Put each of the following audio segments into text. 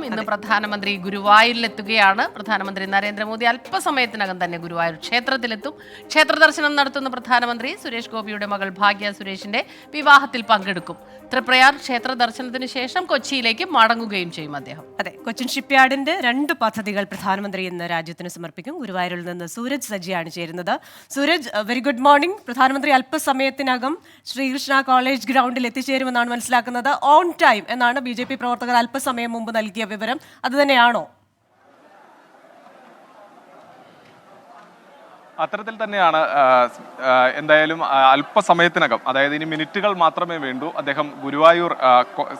ഇന്ന് പ്രധാനമന്ത്രി ഗുരുവായൂരിലെത്തുകയാണ്. പ്രധാനമന്ത്രി നരേന്ദ്രമോദി അല്പസമയത്തിനകം തന്നെ ഗുരുവായൂർ ക്ഷേത്രത്തിലെത്തും. ക്ഷേത്ര ദർശനം നടത്തുന്ന പ്രധാനമന്ത്രി സുരേഷ് ഗോപിയുടെ മകൾ ഭാഗ്യ സുരേഷിന്റെ വിവാഹത്തിൽ പങ്കെടുക്കും. തൃപ്രയാർ ക്ഷേത്ര ദർശനത്തിന് ശേഷം കൊച്ചിയിലേക്ക് മടങ്ങുകയും ചെയ്യും അദ്ദേഹം. അതെ, കൊച്ചിൻ ഷിപ്പ്യാർഡിന്റെ 2 പദ്ധതികൾ പ്രധാനമന്ത്രി ഇന്ന് രാജ്യത്തിന് സമർപ്പിക്കും. ഗുരുവായൂരിൽ നിന്ന് സൂരജ് സജിയാണ് ചേരുന്നത്. Sooraj, very good morning. പ്രധാനമന്ത്രി അല്പസമയത്തിനകം ശ്രീകൃഷ്ണ കോളേജ് ഗ്രൗണ്ടിൽ എത്തിച്ചേരുമെന്നാണ് മനസ്സിലാക്കുന്നത്. ഓൺ ടൈം എന്നാണ് BJP പ്രവർത്തകർ അല്പസമയം മുമ്പ് നൽകിയ വിവരം. അത് തന്നെയാണോ? അത്തരത്തിൽ തന്നെയാണ്. എന്തായാലും അല്പസമയത്തിനകം, അതായത് ഇനി മിനിറ്റുകൾ മാത്രമേ വേണ്ടൂ, അദ്ദേഹം ഗുരുവായൂർ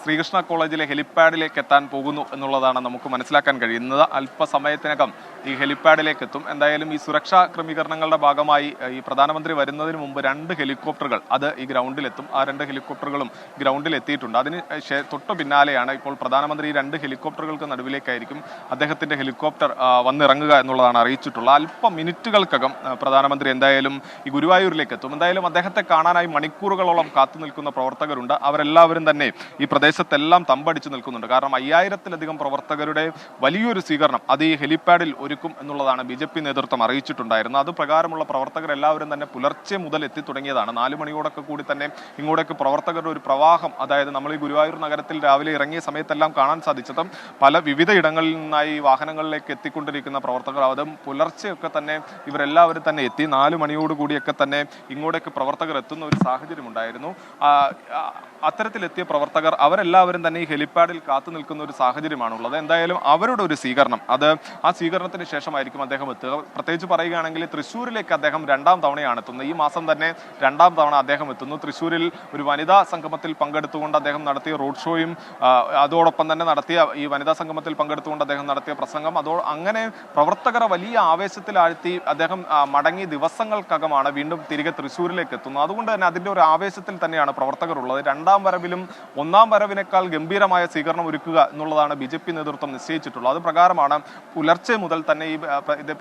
ശ്രീകൃഷ്ണ കോളേജിലെ ഹെലിപ്പാഡിലേക്ക് എത്താൻ പോകുന്നു എന്നുള്ളതാണ് നമുക്ക് മനസ്സിലാക്കാൻ കഴിയുന്നത്. അല്പസമയത്തിനകം ഈ ഹെലിപ്പാഡിലേക്ക് എത്തും. എന്തായാലും ഈ സുരക്ഷാ ക്രമീകരണങ്ങളുടെ ഭാഗമായി ഈ പ്രധാനമന്ത്രി വരുന്നതിന് മുമ്പ് 2 ഹെലികോപ്റ്ററുകൾ അത് ഈ ഗ്രൗണ്ടിലെത്തും. ആ 2 ഹെലികോപ്റ്ററുകളും ഗ്രൗണ്ടിൽ എത്തിയിട്ടുണ്ട്. അതിന് തൊട്ടു പിന്നാലെയാണ് ഇപ്പോൾ പ്രധാനമന്ത്രി ഈ 2 ഹെലികോപ്റ്ററുകൾക്ക് നടുവിലേക്കായിരിക്കും അദ്ദേഹത്തിന്റെ ഹെലികോപ്റ്റർ വന്നിറങ്ങുക എന്നുള്ളതാണ് അറിയിച്ചിട്ടുള്ളത്. അല്പ മിനിറ്റുകൾക്കകം പ്രധാനമന്ത്രി എന്തായാലും ഈ ഗുരുവായൂരിലേക്ക് എത്തും. എന്തായാലും അദ്ദേഹത്തെ കാണാനായി മണിക്കൂറുകളോളം കാത്തു നിൽക്കുന്ന പ്രവർത്തകരുണ്ട്. അവരെല്ലാവരും തന്നെ ഈ പ്രദേശത്തെല്ലാം തമ്പടിച്ചു നിൽക്കുന്നുണ്ട്. കാരണം 5000-ലധികം പ്രവർത്തകരുടെ വലിയൊരു സ്വീകരണം അത് ഈ ഹെലിപ്പാഡിൽ ഒരുക്കും എന്നുള്ളതാണ് BJP നേതൃത്വം അറിയിച്ചിട്ടുണ്ടായിരുന്നത്. അത് പ്രകാരമുള്ള പ്രവർത്തകരെല്ലാവരും തന്നെ പുലർച്ചെ മുതൽ എത്തി തുടങ്ങിയതാണ്. 4 മണിയോടൊക്കെ കൂടി തന്നെ ഇങ്ങോട്ടേക്ക് പ്രവർത്തകരുടെ ഒരു പ്രവാഹം, അതായത് നമ്മൾ ഈ ഗുരുവായൂർ നഗരത്തിൽ രാവിലെ ഇറങ്ങിയ സമയത്തെല്ലാം കാണാൻ സാധിച്ചതും വിവിധ ഇടങ്ങളിൽ നിന്നായി വാഹനങ്ങളിലേക്ക് എത്തിക്കൊണ്ടിരിക്കുന്ന പ്രവർത്തകർ, അതും പുലർച്ചെയൊക്കെ തന്നെ ഇവരെല്ലാവരും തന്നെ എത്തി. 4 മണിയോട് കൂടിയൊക്കെ തന്നെ ഇങ്ങോട്ടേക്ക് പ്രവർത്തകർ എത്തുന്ന ഒരു സാഹചര്യം ഉണ്ടായിരുന്നു. അത്തരത്തിലെത്തിയ പ്രവർത്തകർ അവരെല്ലാവരും തന്നെ ഈ ഹെലിപ്പാഡിൽ കാത്തു നിൽക്കുന്ന ഒരു സാഹചര്യമാണുള്ളത്. എന്തായാലും അവരുടെ ഒരു സ്വീകരണം, അത് ആ സ്വീകരണത്തിന് ശേഷമായിരിക്കും അദ്ദേഹം എത്തുക. പ്രത്യേകിച്ച് പറയുകയാണെങ്കിൽ തൃശ്ശൂരിലേക്ക് അദ്ദേഹം 2ാം തവണയാണ് എത്തുന്നത്. ഈ മാസം തന്നെ 2ാം തവണ അദ്ദേഹം എത്തുന്നു. തൃശ്ശൂരിൽ ഒരു വനിതാ സംഗമത്തിൽ പങ്കെടുത്തുകൊണ്ട് അദ്ദേഹം നടത്തിയ റോഡ് ഷോയും അതോടൊപ്പം തന്നെ നടത്തിയ ഈ വനിതാ സംഗമത്തിൽ പങ്കെടുത്തുകൊണ്ട് അദ്ദേഹം നടത്തിയ പ്രസംഗം, അങ്ങനെ പ്രവർത്തകരെ വലിയ ആവേശത്തിലാഴ്ത്തി അദ്ദേഹം മടങ്ങി ദിവസങ്ങൾക്കകമാണ് വീണ്ടും തിരികെ തൃശ്ശൂരിലേക്ക് എത്തുന്നത്. അതുകൊണ്ട് തന്നെ അതിന്റെ ഒരു ആവേശത്തിൽ തന്നെയാണ് പ്രവർത്തകർ ഉള്ളത്. 2ാം വരവിലും 1ാം വരവിനേക്കാൾ ഗംഭീരമായ സ്വീകരണം ഒരുക്കുക എന്നുള്ളതാണ് BJP നേതൃത്വം നിശ്ചയിച്ചിട്ടുള്ളത്. അത് പ്രകാരമാണ് പുലർച്ചെ മുതൽ തന്നെ ഈ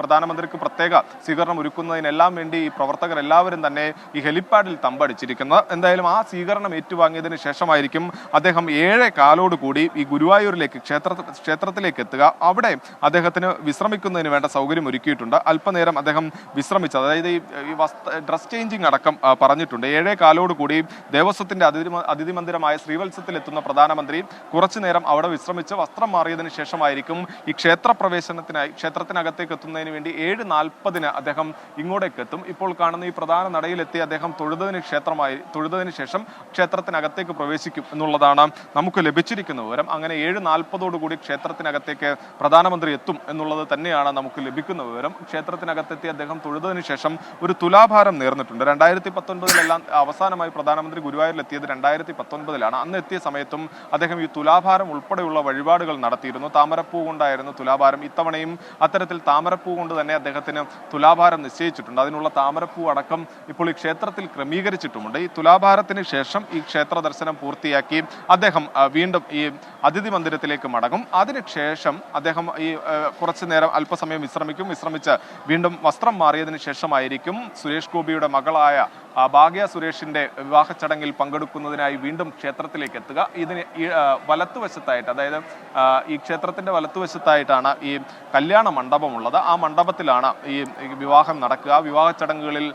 പ്രധാനമന്ത്രിക്ക് പ്രത്യേക സ്വീകരണം ഒരുക്കുന്നതിനെല്ലാം വേണ്ടി ഈ പ്രവർത്തകർ എല്ലാവരും തന്നെ ഈ ഹെലിപ്പാഡിൽ തമ്പടിച്ചിരിക്കുന്നത്. എന്തായാലും ആ സ്വീകരണം ഏറ്റുവാങ്ങിയതിനു ശേഷമായിരിക്കും അദ്ദേഹം 7:15 കൂടി ഈ ഗുരുവായൂരിലേക്ക് ക്ഷേത്രത്തിലേക്ക് എത്തുക. അവിടെ അദ്ദേഹത്തിന് വിശ്രമിക്കുന്നതിന് വേണ്ട സൗകര്യം ഒരുക്കിയിട്ടുണ്ട്. അല്പനേരം അദ്ദേഹം വിശ്രമിച്ചു, അതായത് ഈ ഡ്രസ് ചേഞ്ചിങ് അടക്കം പറഞ്ഞിട്ടുണ്ട്. 7:15 കൂടി ദേവസ്വത്തിന്റെ അതിഥി മന്ദിരമായ ശ്രീവത്സത്തിൽ എത്തുന്ന പ്രധാനമന്ത്രി കുറച്ചു നേരം അവിടെ വിശ്രമിച്ച് വസ്ത്രം മാറിയതിനു ശേഷമായിരിക്കും ഈ ക്ഷേത്രത്തിനകത്തേക്ക് എത്തുന്നതിന് വേണ്ടി 7:40 അദ്ദേഹം ഇങ്ങോട്ടേക്ക് എത്തും. ഇപ്പോൾ കാണുന്ന ഈ പ്രധാന നടയിലെത്തി അദ്ദേഹം തൊഴുതതിന് ശേഷം ക്ഷേത്രത്തിനകത്തേക്ക് പ്രവേശിക്കും എന്നുള്ളതാണ് നമുക്ക് ലഭിച്ചിരിക്കുന്ന വിവരം. അങ്ങനെ 7:40 കൂടി ക്ഷേത്രത്തിനകത്തേക്ക് പ്രധാനമന്ത്രി എത്തും എന്നുള്ളത് തന്നെയാണ് നമുക്ക് ലഭിക്കുന്ന വിവരം. ക്ഷേത്രത്തിനകത്തെത്തി അദ്ദേഹം തൊഴുതതിനു ശേഷം ഒരു തുലാഭാരം നേർന്നിട്ടുണ്ട്. 2019 അവസാനമായി പ്രധാനമന്ത്രി ഗുരുവായൂരിലെത്തിയത് 2019. അന്ന് എത്തിയ സമയത്തും അദ്ദേഹം ഈ തുലാഭാരം ഉൾപ്പെടെയുള്ള വഴിപാടുകൾ നടത്തിയിരുന്നു. താമരപ്പൂ കൊണ്ടായിരുന്നു തുലാഭാരം. ഇത്തവണയും അത്തരത്തിൽ താമരപ്പൂ കൊണ്ട് തന്നെ അദ്ദേഹത്തിന് തുലാഭാരം നിശ്ചയിച്ചിട്ടുണ്ട്. അതിനുള്ള താമരപ്പൂ അടക്കം ഇപ്പോൾ ഈ ക്ഷേത്രത്തിൽ ക്രമീകരിച്ചിട്ടുമുണ്ട്. ഈ തുലാഭാരത്തിന് ശേഷം ഈ ക്ഷേത്ര ദർശനം പൂർത്തിയാക്കി അദ്ദേഹം വീണ്ടും ഈ അതിഥി മന്ദിരത്തിലേക്ക് മടങ്ങും. അതിനുശേഷം അദ്ദേഹം ഈ കുറച്ചു നേരം അല്പസമയം വിശ്രമിച്ച് വീണ്ടും വസ്ത്രം മാറിയതിനു ശേഷമായിരിക്കും സുരേഷ് ഗോപിയുടെ മകളായ ഭാഗ്യ സുരേഷിന്റെ വിവാഹ ചടങ്ങിൽ പങ്കെടുക്കുന്നതിനായി വീണ്ടും ക്ഷേത്രത്തിലേക്ക് എത്തുക. ഇതിന് വലത്തുവശത്തായിട്ട്, അതായത് ഈ ക്ഷേത്രത്തിന്റെ വലത്തുവശത്തായിട്ടാണ് ഈ കല്യാണ മണ്ഡപമുള്ളത്. ആ മണ്ഡപത്തിലാണ് ഈ വിവാഹം നടക്കുക. വിവാഹ ചടങ്ങുകളിൽ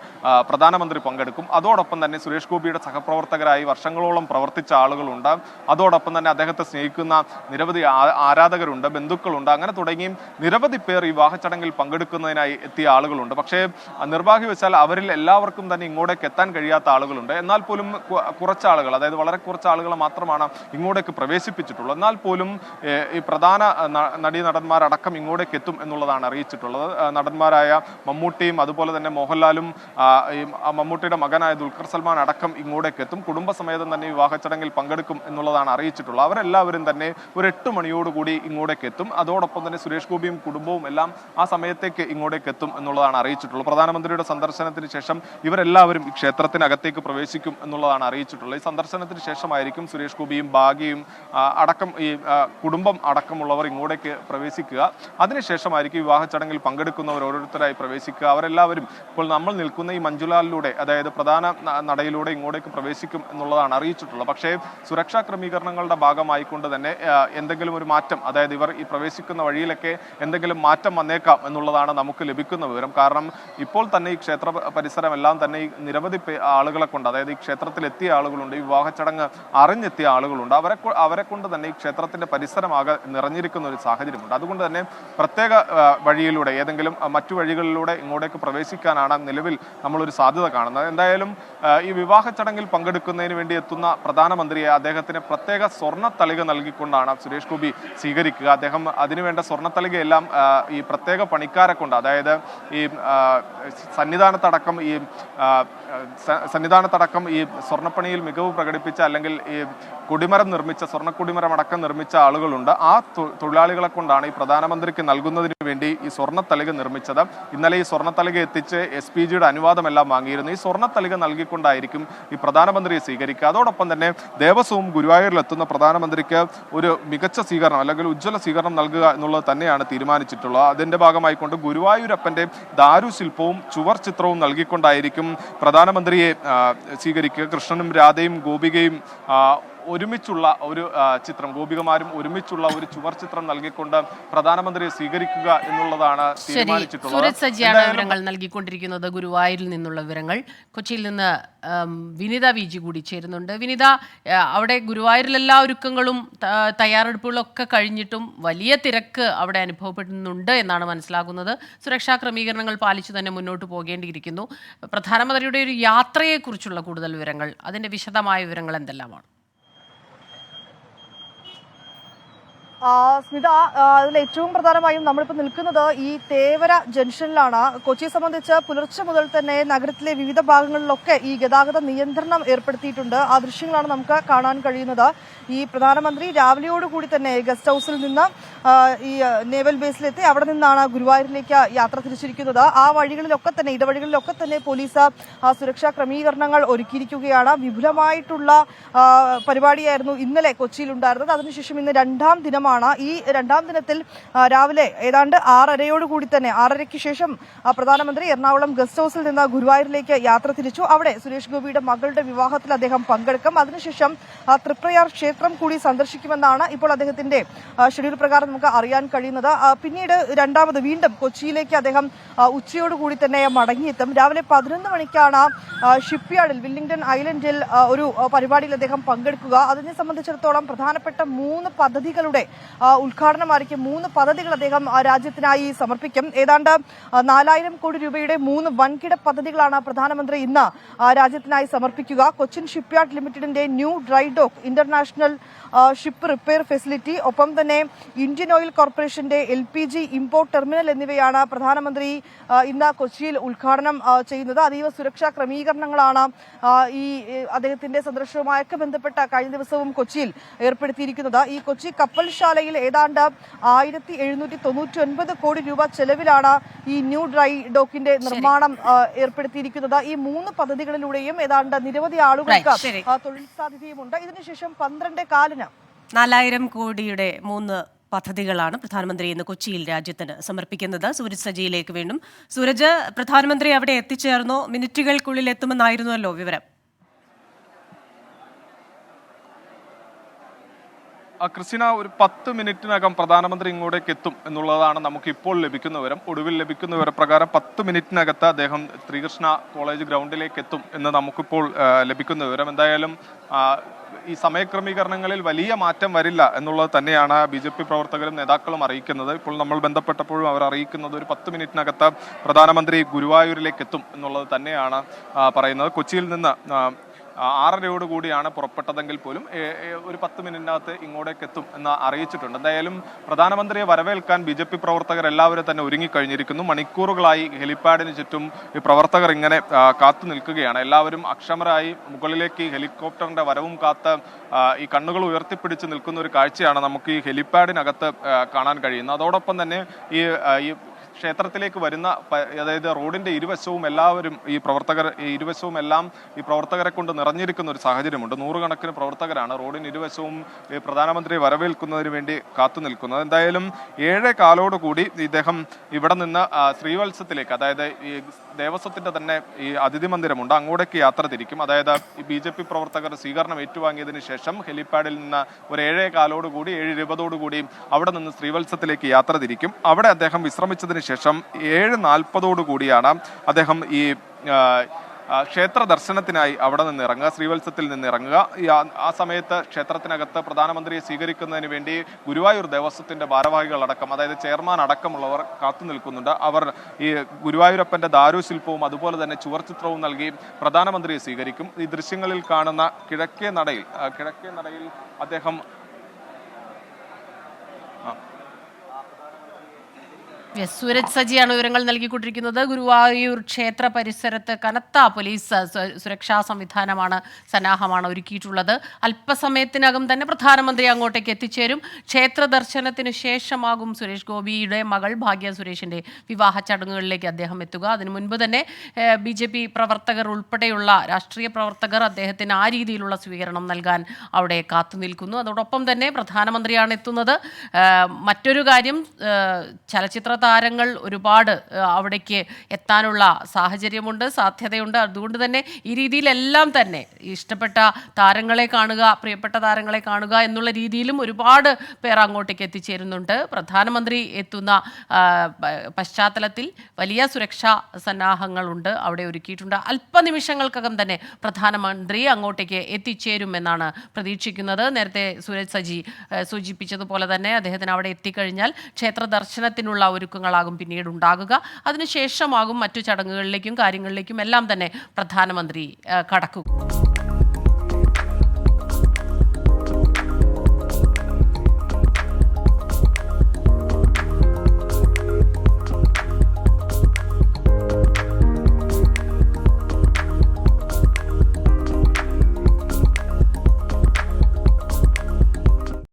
പ്രധാനമന്ത്രി പങ്കെടുക്കും. അതോടൊപ്പം തന്നെ സുരേഷ് ഗോപിയുടെ സഹപ്രവർത്തകരായി വർഷങ്ങളോളം പ്രവർത്തിച്ച ആളുകളുണ്ട്. അതോടൊപ്പം തന്നെ അദ്ദേഹത്തെ സ്നേഹിക്കുന്ന നിരവധി ആരാധകരുണ്ട്, ബന്ധുക്കളുണ്ട്. അങ്ങനെ തുടങ്ങി നിരവധി പേർ ഈ വിവാഹ ചടങ്ങിൽ പങ്കെടുക്കുന്നതിനായി എത്തിയ ആളുകളുണ്ട്. പക്ഷേ നിർഭാഗ്യവശാൽ അവരിൽ എല്ലാവർക്കും തന്നെ ഇങ്ങോട്ടേക്ക് എത്താൻ കഴിയാത്ത ആളുകളുണ്ട്. എന്നാൽ പോലും കുറച്ച് ആളുകൾ, അതായത് വളരെ കുറച്ച് ആളുകൾ മാത്രമാണ് ഇങ്ങോട്ടേക്ക് പ്രവേശിപ്പിച്ചിട്ടുള്ളത്. എന്നാൽ പോലും ഈ പ്രധാന നടന്മാരടക്കം ഇങ്ങോട്ടേക്ക് എത്തും എന്നുള്ളതാണ് അറിയിച്ചിട്ടുള്ളത്. നടന്മാരായ മമ്മൂട്ടിയും അതുപോലെ തന്നെ മോഹൻലാലും ഈ മമ്മൂട്ടിയുടെ മകനായ ദുൽഖർ സൽമാൻ അടക്കം ഇങ്ങോട്ടേക്ക് എത്തും. കുടുംബസമേതം തന്നെ വിവാഹ ചടങ്ങിൽ പങ്കെടുക്കും എന്നുള്ളതാണ് അറിയിച്ചിട്ടുള്ളത്. അവരെല്ലാവരും തന്നെ ഒരു 8 മണിയോടുകൂടി ഇങ്ങോട്ടേക്ക് എത്തും. അതോടൊപ്പം തന്നെ സുരേഷ് ഗോപിയും കുടുംബവും എല്ലാം ആ സമയത്തേക്ക് ഇങ്ങോട്ടേക്ക് എത്തും എന്നുള്ളതാണ് അറിയിച്ചിട്ടുള്ളത്. പ്രധാനമന്ത്രിയുടെ സന്ദർശനത്തിന് ശേഷം ഇവരെല്ലാവരും ക്ഷേത്രത്തിനകത്തേക്ക് പ്രവേശിക്കും എന്നുള്ളതാണ് അറിയിച്ചിട്ടുള്ളത്. ഈ സന്ദർശനത്തിന് ശേഷമായിരിക്കും സുരേഷ് ഗോപിയും ഭാഗ്യയും അടക്കം ഈ കുടുംബം അടക്കമുള്ളവർ ഇങ്ങോട്ടേക്ക് പ്രവേശിക്കുക. അതിനുശേഷമായിരിക്കും വിവാഹ ചടങ്ങിൽ പങ്കെടുക്കുന്നവർ ഓരോരുത്തരായി പ്രവേശിക്കുക. അവരെല്ലാവരും ഇപ്പോൾ നമ്മൾ നിൽക്കുന്ന ഈ മഞ്ജുലാലിലൂടെ, അതായത് പ്രധാന നടയിലൂടെ ഇങ്ങോട്ടേക്ക് പ്രവേശിക്കും എന്നുള്ളതാണ് അറിയിച്ചിട്ടുള്ളത്. പക്ഷേ സുരക്ഷാ ക്രമീകരണങ്ങളുടെ ഭാഗമായിക്കൊണ്ട് തന്നെ എന്തെങ്കിലും ഒരു മാറ്റം, അതായത് ഇവർ ഈ പ്രവേശിക്കുന്ന വഴിയിലൊക്കെ എന്തെങ്കിലും മാറ്റം വന്നേക്കാം എന്നുള്ളതാണ് നമുക്ക് ലഭിക്കുന്ന വിവരം. കാരണം ഇപ്പോൾ തന്നെ ഈ ക്ഷേത്ര പരിസരം എല്ലാം തന്നെ ഈ നിരവധി ആളുകളെ കൊണ്ട്, അതായത് ഈ ക്ഷേത്രത്തിൽ എത്തിയ ആളുകളുണ്ട്, ഈ വിവാഹ ചടങ്ങ് അറിഞ്ഞെത്തിയ ആളുകളുണ്ട്. അവരെ കൊണ്ട് തന്നെ ഈ ക്ഷേത്രത്തിന്റെ പരിസരമാകെ നിറഞ്ഞിരിക്കുന്ന ഒരു സാഹചര്യമുണ്ട്. അതുകൊണ്ട് തന്നെ പ്രത്യേക വഴിയിലൂടെ, ഏതെങ്കിലും മറ്റു വഴികളിലൂടെ ഇങ്ങോട്ടേക്ക് പ്രവേശിക്കാനാണ് നിലവിൽ നമ്മളൊരു സാധ്യത കാണുന്നത്. എന്തായാലും ഈ വിവാഹ ചടങ്ങിൽ പങ്കെടുക്കുന്നതിന് വേണ്ടി എത്തുന്ന പ്രധാനമന്ത്രിയെ അദ്ദേഹത്തിന് പ്രത്യേക സ്വർണ്ണ തളിക നൽകിക്കൊണ്ടാണ് സുരേഷ് ഗോപി സ്വീകരിക്കുക. അദ്ദേഹം അതിനുവേണ്ട സ്വർണ്ണ തളികയെല്ലാം ഈ പ്രത്യേക പണിക്കാരെ കൊണ്ട്, അതായത് ഈ സന്നിധാനത്തടക്കം ഈ സ്വർണ്ണപ്പണിയിൽ മികവ് പ്രകടിപ്പിച്ച, അല്ലെങ്കിൽ ഈ കൊടിമരം നിർമ്മിച്ച, സ്വർണ്ണ കൊടിമരം അടക്കം നിർമ്മിച്ച ആളുകളുണ്ട്. ആ തൊഴിലാളികളെ കൊണ്ടാണ് ഈ പ്രധാനമന്ത്രിക്ക് നൽകുന്നതിന് വേണ്ടി ഈ സ്വർണ്ണത്തളിക നിർമ്മിച്ചത്. ഇന്നലെ ഈ സ്വർണ്ണത്തളിക എത്തിച്ച് SPGയുടെ അനുവാദമെല്ലാം വാങ്ങിയിരുന്നു. ഈ സ്വർണ്ണത്തളിക നൽകിക്കൊണ്ടായിരിക്കും ഈ പ്രധാനമന്ത്രിയെ സ്വീകരിക്കുക. അതോടൊപ്പം തന്നെ ദേവസ്വവും ഗുരുവായൂരിലെത്തുന്ന പ്രധാനമന്ത്രിക്ക് ഒരു മികച്ച സ്വീകരണം, അല്ലെങ്കിൽ ഉജ്ജ്വല സ്വീകരണം നൽകുക എന്നുള്ളത് തന്നെയാണ് തീരുമാനിച്ചിട്ടുള്ളത്. അതിന്റെ ഭാഗമായിക്കൊണ്ട് ഗുരുവായൂരപ്പന്റെ ദാരുശില്പവും ചുവർ ചിത്രവും നൽകിക്കൊണ്ടായിരിക്കും പ്രധാനമന്ത്രിയെ സ്വീകരിക്കുക. കൃഷ്ണനും രാധയും ഗോപികയും ഒരുമിച്ചുള്ള ഒരു ചിത്രം, ഗോപികമാരും ഒരുമിച്ചുള്ള ഒരു ചുവർ ചിത്രം നൽകിക്കൊണ്ട് പ്രധാനമന്ത്രിയെ സ്വീകരിക്കുക എന്നുള്ളതാണ് തീരുമാനിച്ചിട്ടുള്ളത്. സൂരജ് സജിയാണ് വിവരങ്ങൾ നൽകിക്കൊണ്ടിരിക്കുന്നത്. ഗുരുവായൂരിൽ നിന്നുള്ള വിവരങ്ങൾ. കൊച്ചിയിൽ നിന്ന് വിനിത VG കൂടി ചേരുന്നുണ്ട്. വിനിത, അവിടെ ഗുരുവായൂരിൽ എല്ലാ ഒരുക്കങ്ങളും തയ്യാറെടുപ്പുകളും ഒക്കെ കഴിഞ്ഞിട്ടും വലിയ തിരക്ക് അവിടെ അനുഭവപ്പെടുന്നുണ്ട് എന്നാണ് മനസ്സിലാകുന്നത്. സുരക്ഷാ ക്രമീകരണങ്ങൾ പാലിച്ചു തന്നെ മുന്നോട്ട് പോകേണ്ടിയിരിക്കുന്നു. പ്രധാനമന്ത്രിയുടെ ഒരു യാത്രയെക്കുറിച്ചുള്ള കൂടുതൽ വിവരങ്ങൾ, അതിന്റെ വിശദമായ വിവരങ്ങൾ എന്തെല്ലാമാണ്? സ്മിത, അതിൽ ഏറ്റവും പ്രധാനമായും നമ്മളിപ്പോൾ നിൽക്കുന്നത് ഈ തേവര ജംഗ്ഷനിലാണ്. കൊച്ചിയെ സംബന്ധിച്ച് പുലർച്ചെ മുതൽ തന്നെ നഗരത്തിലെ വിവിധ ഭാഗങ്ങളിലൊക്കെ ഈ ഗതാഗത നിയന്ത്രണം ഏർപ്പെടുത്തിയിട്ടുണ്ട്. ആ ദൃശ്യങ്ങളാണ് നമുക്ക് കാണാൻ കഴിയുന്നത്. ഈ പ്രധാനമന്ത്രി രാവിലെയോടുകൂടി തന്നെ ഗസ്റ്റ് ഹൌസിൽ നിന്ന് ഈ നേവൽ ബേസിലെത്തി അവിടെ നിന്നാണ് ഗുരുവായൂരിലേക്ക് യാത്ര തിരിച്ചിരിക്കുന്നത്. ആ വഴികളിലൊക്കെ തന്നെ, ഇടവഴികളിലൊക്കെ തന്നെ പോലീസ് സുരക്ഷാ ക്രമീകരണങ്ങൾ ഒരുക്കിയിരിക്കുകയാണ്. വിപുലമായിട്ടുള്ള പരിപാടിയായിരുന്നു ഇന്നലെ കൊച്ചിയിൽ ഉണ്ടായിരുന്നത്. അതിനുശേഷം ഇന്ന് രണ്ടാം ദിനമാണ്. ഈ രണ്ടാം ദിനത്തിൽ രാവിലെ ഏതാണ്ട് 6:30 തന്നെ, 6:30 ശേഷം പ്രധാനമന്ത്രി എറണാകുളം ഗസ്റ്റ് ഹൌസിൽ നിന്ന് ഗുരുവായൂരിലേക്ക് യാത്ര തിരിച്ചു. അവിടെ സുരേഷ് ഗോപിയുടെ മകളുടെ വിവാഹത്തിൽ അദ്ദേഹം പങ്കെടുക്കും. അതിനുശേഷം തൃപ്രയാർ ക്ഷേത്രം കൂടി സന്ദർശിക്കുമെന്നാണ് ഇപ്പോൾ അദ്ദേഹത്തിന്റെ ഷെഡ്യൂൾ പ്രകാരം നമുക്ക് അറിയാൻ കഴിയുന്നത്. പിന്നീട് വീണ്ടും കൊച്ചിയിലേക്ക് അദ്ദേഹം ഉച്ചയോടുകൂടി തന്നെ മടങ്ങിയെത്തും. രാവിലെ 11 മണിക്കാണ് ഷിപ്പ്യാർഡിൽ, വില്ലിംഗ്ടൺ ഐലൻഡിൽ ഒരു പരിപാടിയിൽ അദ്ദേഹം പങ്കെടുക്കുക. അതിനെ സംബന്ധിച്ചിടത്തോളം പ്രധാനപ്പെട്ട 3 പദ്ധതികളുടെ ഉദ്ഘാടനമായിരിക്കും. 3 പദ്ധതികൾ അദ്ദേഹം രാജ്യത്തിനായി സമർപ്പിക്കും. ഏതാണ്ട് 4000 കോടി രൂപയുടെ 3 വൻകിട പദ്ധതികളാണ് പ്രധാനമന്ത്രി ഇന്ന് രാജ്യത്തിനായി സമർപ്പിക്കുക. കൊച്ചിൻ ഷിപ്പ്യാർഡ് ലിമിറ്റഡിന്റെ new dry dock, international ship repair facility, ഒപ്പം തന്നെ ഇന്ത്യൻ ഓയിൽ കോർപ്പറേഷന്റെ LPG ഇമ്പോർട്ട് ടെർമിനൽ എന്നിവയാണ് പ്രധാനമന്ത്രി ഇന്ന് കൊച്ചിയിൽ ഉദ്ഘാടനം ചെയ്യുന്നത്. അതീവ സുരക്ഷാ ക്രമീകരണങ്ങളാണ് ഈ അദ്ദേഹത്തിന്റെ സന്ദർശനവുമായൊക്കെ ബന്ധപ്പെട്ട കഴിഞ്ഞ ദിവസവും കൊച്ചിയിൽ ഏർപ്പെടുത്തിയിരിക്കുന്നത്. ഈ കൊച്ചി കപ്പൽശാലയിൽ ഏതാണ്ട് 1799 കോടി രൂപ ചെലവിലാണ് ഈ ന്യൂ ഡ്രൈ ഡോക്കിന്റെ നിർമ്മാണം ഏർപ്പെടുത്തിയിരിക്കുന്നത്. ഈ 3 പദ്ധതികളിലൂടെയും ഏതാണ്ട് നിരവധി ആളുകൾക്ക് തൊഴിൽ സാധ്യതയുമുണ്ട്. ഇതിനുശേഷം 12:15 4000 കോടിയുടെ 3 പദ്ധതികളാണ് പ്രധാനമന്ത്രി ഇന്ന് കൊച്ചിയിൽ രാജ്യത്തിന് സമർപ്പിക്കുന്നത്. സൂരജ് സജിയിലേക്ക് വീണ്ടും. സൂരജ്, പ്രധാനമന്ത്രി അവിടെ എത്തിച്ചേർന്നോ? മിനിറ്റുകൾക്കുള്ളിൽ എത്തുമെന്നായിരുന്നല്ലോ വിവരം. ക്രിസ്റ്റിന, ഒരു 10 മിനിറ്റിനകം പ്രധാനമന്ത്രി ഇങ്ങോട്ടേക്ക് എത്തും എന്നുള്ളതാണ് നമുക്ക് ഇപ്പോൾ ലഭിക്കുന്ന വിവരം. ഒടുവിൽ ലഭിക്കുന്ന വിവരപ്രകാരം 10 മിനിറ്റിനകത്ത് അദ്ദേഹം ശ്രീകൃഷ്ണ കോളേജ് ഗ്രൗണ്ടിലേക്ക് എത്തും എന്ന് നമുക്കിപ്പോൾ ലഭിക്കുന്ന വിവരം. എന്തായാലും ഈ സമയക്രമീകരണങ്ങളിൽ വലിയ മാറ്റം വരില്ല എന്നുള്ളത് തന്നെയാണ് BJP പ്രവർത്തകരും നേതാക്കളും അറിയിക്കുന്നത്. ഇപ്പോൾ നമ്മൾ ബന്ധപ്പെട്ടപ്പോഴും അവർ അറിയിക്കുന്നത് ഒരു 10 മിനിറ്റിനകത്ത് പ്രധാനമന്ത്രി ഗുരുവായൂരിലേക്ക് എത്തും എന്നുള്ളത് തന്നെയാണ് പറയുന്നത്. കൊച്ചിയിൽ നിന്ന് 6:30 കൂടിയാണ് പുറപ്പെട്ടതെങ്കിൽ പോലും ഒരു 10 മിനിറ്റിനകത്ത് ഇങ്ങോട്ടേക്ക് എത്തും എന്ന് അറിയിച്ചിട്ടുണ്ട്. എന്തായാലും പ്രധാനമന്ത്രിയെ വരവേൽക്കാൻ BJP പ്രവർത്തകർ എല്ലാവരും തന്നെ ഒരുങ്ങിക്കഴിഞ്ഞിരിക്കുന്നു. മണിക്കൂറുകളായി ഹെലിപ്പാഡിന് ചുറ്റും ഈ പ്രവർത്തകർ ഇങ്ങനെ കാത്തു നിൽക്കുകയാണ്. എല്ലാവരും അക്ഷമരായി മുകളിലേക്ക് ഹെലികോപ്റ്ററിന്റെ വരവും കാത്ത് ഈ കണ്ണുകൾ ഉയർത്തിപ്പിടിച്ച് നിൽക്കുന്ന ഒരു കാഴ്ചയാണ് നമുക്ക് ഈ ഹെലിപ്പാഡിനകത്ത് കാണാൻ കഴിയുന്നത്. അതോടൊപ്പം തന്നെ ഈ ക്ഷേത്രത്തിലേക്ക് വരുന്ന അതായത് റോഡിന്റെ ഇരുവശവും എല്ലാവരും ഈ ഇരുവശവും എല്ലാം ഈ പ്രവർത്തകരെ കൊണ്ട് നിറഞ്ഞിരിക്കുന്ന ഒരു സാഹചര്യമുണ്ട്. നൂറുകണക്കിന് പ്രവർത്തകരാണ് റോഡിന് ഇരുവശവും പ്രധാനമന്ത്രിയെ വരവേൽക്കുന്നതിന് വേണ്ടി കാത്തു നിൽക്കുന്നത്. എന്തായാലും 7:15 കൂടി ഇദ്ദേഹം ഇവിടെ നിന്ന് ശ്രീവത്സത്തിലേക്ക്, അതായത് ഈ ദേവസ്വത്തിന്റെ തന്നെ ഈ അതിഥി മന്ദിരമുണ്ട്, അങ്ങോട്ടേക്ക് യാത്ര തിരിക്കും. അതായത് ഈ BJP പ്രവർത്തകർ സ്വീകരണം ഏറ്റുവാങ്ങിയതിനു ശേഷം ഹെലിപ്പാഡിൽ നിന്ന് ഒരു 7:15 കൂടി 7:20 കൂടി അവിടെ നിന്ന് ശ്രീവത്സത്തിലേക്ക് യാത്ര തിരിക്കും. അവിടെ അദ്ദേഹം വിശ്രമിച്ചതിന് ശേഷം 7:40 കൂടിയാണ് അദ്ദേഹം ഈ ക്ഷേത്ര ദർശനത്തിനായി അവിടെ നിന്ന് ഇറങ്ങുക, ശ്രീവത്സത്തിൽ നിന്ന് ഇറങ്ങുക. ആ സമയത്ത് ക്ഷേത്രത്തിനകത്ത് പ്രധാനമന്ത്രിയെ സ്വീകരിക്കുന്നതിന് വേണ്ടി ഗുരുവായൂർ ദേവസ്വത്തിന്റെ ഭാരവാഹികളടക്കം, അതായത് ചെയർമാൻ അടക്കമുള്ളവർ കാത്തു നിൽക്കുന്നുണ്ട്. അവർ ഈ ഗുരുവായൂരപ്പന്റെ ദാരുശില്പവും അതുപോലെ തന്നെ ചുവർച്ചിത്രവും നൽകി പ്രധാനമന്ത്രിയെ സ്വീകരിക്കും. ഈ ദൃശ്യങ്ങളിൽ കാണുന്ന കിഴക്കേ നടയിൽ അദ്ദേഹം സൂരജ് സജിയാണ് വിവരങ്ങൾ നൽകിക്കൊണ്ടിരിക്കുന്നത്. ഗുരുവായൂർ ക്ഷേത്ര പരിസരത്ത് കനത്ത പോലീസ് സുരക്ഷാ സംവിധാനമാണ്, സന്നാഹമാണ് ഒരുക്കിയിട്ടുള്ളത്. അല്പസമയത്തിനകം തന്നെ പ്രധാനമന്ത്രി അങ്ങോട്ടേക്ക് എത്തിച്ചേരും. ക്ഷേത്ര ദർശനത്തിന് ശേഷമാകും സുരേഷ് ഗോപിയുടെ മകൾ ഭാഗ്യ സുരേഷിന്റെ വിവാഹ ചടങ്ങുകളിലേക്ക് അദ്ദേഹം എത്തുക. അതിനു മുൻപ് തന്നെ BJP പ്രവർത്തകർ ഉൾപ്പെടെയുള്ള രാഷ്ട്രീയ പ്രവർത്തകർ അദ്ദേഹത്തിന് ആ രീതിയിലുള്ള സ്വീകരണം നൽകാൻ അവിടെ കാത്തു നിൽക്കുന്നു. അതോടൊപ്പം തന്നെ പ്രധാനമന്ത്രിയാണ് എത്തുന്നത്. മറ്റൊരു കാര്യം, ചലച്ചിത്ര താരങ്ങൾ ഒരുപാട് അവിടേക്ക് എത്താനുള്ള സാഹചര്യമുണ്ട്, സാധ്യതയുണ്ട്. അതുകൊണ്ട് തന്നെ ഈ രീതിയിലെല്ലാം തന്നെ ഇഷ്ടപ്പെട്ട താരങ്ങളെ കാണുക, പ്രിയപ്പെട്ട താരങ്ങളെ കാണുക എന്നുള്ള രീതിയിലും ഒരുപാട് പേർ അങ്ങോട്ടേക്ക് എത്തിച്ചേരുന്നുണ്ട്. പ്രധാനമന്ത്രി എത്തുന്ന പശ്ചാത്തലത്തിൽ വലിയ സുരക്ഷാ സന്നാഹങ്ങളുണ്ട് അവിടെ ഒരുക്കിയിട്ടുണ്ട്. അല്പനിമിഷങ്ങൾക്കകം തന്നെ പ്രധാനമന്ത്രി അങ്ങോട്ടേക്ക് എത്തിച്ചേരുമെന്നാണ് പ്രതീക്ഷിക്കുന്നത്. നേരത്തെ സൂരജ് സജി സൂചിപ്പിച്ചതുപോലെ തന്നെ അദ്ദേഹത്തിന് അവിടെ എത്തിക്കഴിഞ്ഞാൽ ക്ഷേത്ര ദർശനത്തിനുള്ള ഒരുക്കങ്ങളാകും പിന്നീട് ഉണ്ടാകുക. അതിനുശേഷമാകും മറ്റു ചടങ്ങുകളിലേക്കും കാര്യങ്ങളിലേക്കും എല്ലാം തന്നെ പ്രധാനമന്ത്രി കടക്കുക.